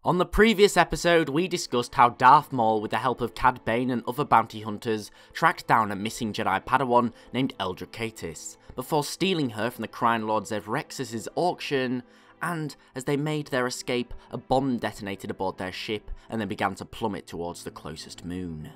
On the previous episode, we discussed how Darth Maul, with the help of Cad Bane and other bounty hunters, tracked down a missing Jedi Padawan named Eldra Catis, before stealing her from the Crime Lord Zev Rex's auction, and as they made their escape, a bomb detonated aboard their ship and then began to plummet towards the closest moon.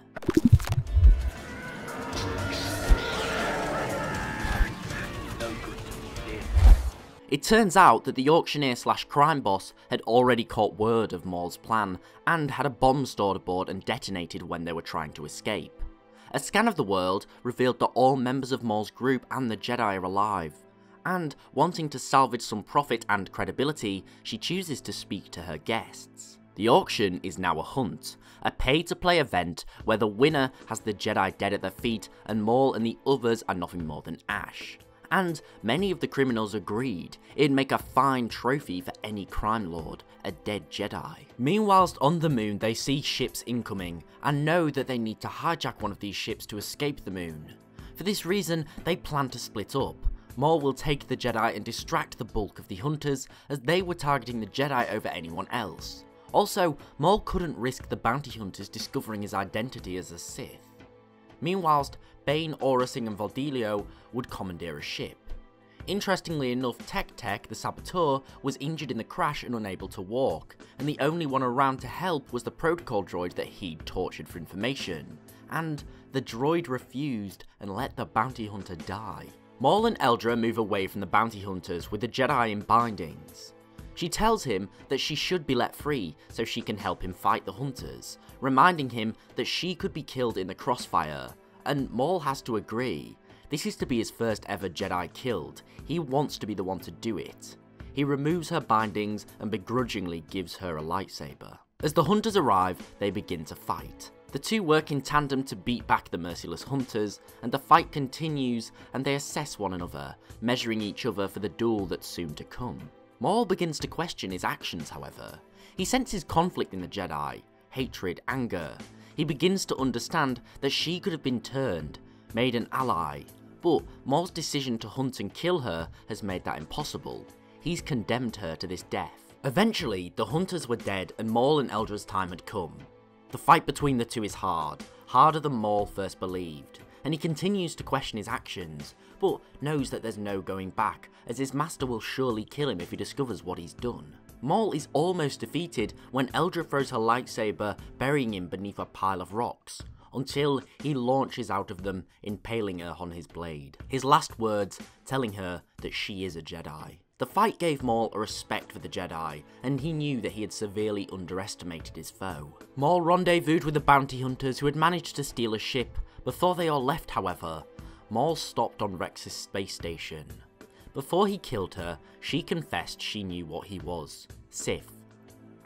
It turns out that the auctioneer slash crime boss had already caught word of Maul's plan and had a bomb stored aboard and detonated when they were trying to escape. A scan of the world revealed that all members of Maul's group and the Jedi are alive, and wanting to salvage some profit and credibility, she chooses to speak to her guests. The auction is now a hunt, a pay-to-play event where the winner has the Jedi dead at their feet and Maul and the others are nothing more than ash. And many of the criminals agreed it'd make a fine trophy for any crime lord, a dead Jedi. Meanwhile, on the moon they see ships incoming and know that they need to hijack one of these ships to escape the moon. For this reason, they plan to split up. Maul will take the Jedi and distract the bulk of the hunters, as they were targeting the Jedi over anyone else. Also, Maul couldn't risk the bounty hunters discovering his identity as a Sith. Meanwhile, Bane, Aurusing and Valdilio would commandeer a ship. Interestingly enough, Tech, the saboteur, was injured in the crash and unable to walk, and the only one around to help was the protocol droid that he'd tortured for information. And the droid refused and let the bounty hunter die. Maul and Eldra move away from the bounty hunters with the Jedi in bindings. She tells him that she should be let free so she can help him fight the hunters, reminding him that she could be killed in the crossfire, and Maul has to agree. This is to be his first ever Jedi killed. He wants to be the one to do it. He removes her bindings and begrudgingly gives her a lightsaber. As the hunters arrive, they begin to fight. The two work in tandem to beat back the merciless hunters, and the fight continues and they assess one another, measuring each other for the duel that's soon to come. Maul begins to question his actions, however. He senses conflict in the Jedi, hatred, anger. He begins to understand that she could have been turned, made an ally, but Maul's decision to hunt and kill her has made that impossible. He's condemned her to this death. Eventually, the hunters were dead and Maul and Eldra's time had come. The fight between the two is hard, harder than Maul first believed, and he continues to question his actions, but knows that there's no going back, as his master will surely kill him if he discovers what he's done. Maul is almost defeated when Eldra throws her lightsaber, burying him beneath a pile of rocks, until he launches out of them, impaling her on his blade. His last words telling her that she is a Jedi. The fight gave Maul a respect for the Jedi, and he knew that he had severely underestimated his foe. Maul rendezvoused with the bounty hunters who had managed to steal a ship. Before they all left, however, Maul stopped on Rex's space station. Before he killed her, she confessed she knew what he was, Sith.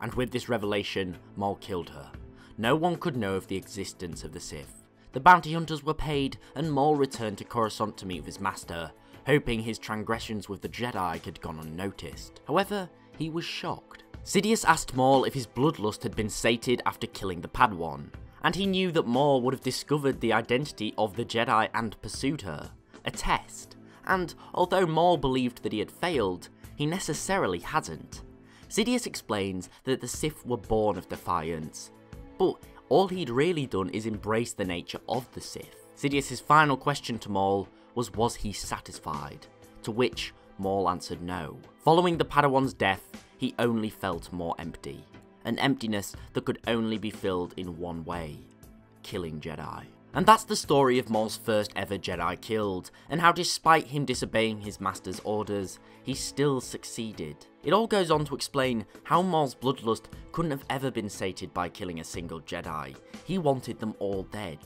And with this revelation, Maul killed her. No one could know of the existence of the Sith. The bounty hunters were paid, and Maul returned to Coruscant to meet with his master, hoping his transgressions with the Jedi had gone unnoticed. However, he was shocked. Sidious asked Maul if his bloodlust had been sated after killing the Padawan, and he knew that Maul would have discovered the identity of the Jedi and pursued her. A test. And although Maul believed that he had failed, he necessarily hadn't. Sidious explains that the Sith were born of defiance, but all he'd really done is embrace the nature of the Sith. Sidious's final question to Maul was he satisfied? To which Maul answered no. Following the Padawan's death, he only felt more empty. An emptiness that could only be filled in one way: killing Jedi. And that's the story of Maul's first ever Jedi killed, and how despite him disobeying his master's orders, he still succeeded. It all goes on to explain how Maul's bloodlust couldn't have ever been sated by killing a single Jedi. He wanted them all dead.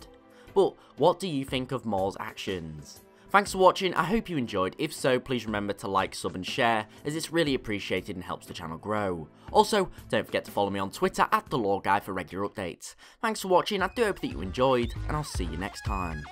But what do you think of Maul's actions? Thanks for watching, I hope you enjoyed. If so, please remember to like, sub and share, as it's really appreciated and helps the channel grow. Also, don't forget to follow me on Twitter @TheLoreGuy for regular updates. Thanks for watching, I do hope that you enjoyed, and I'll see you next time.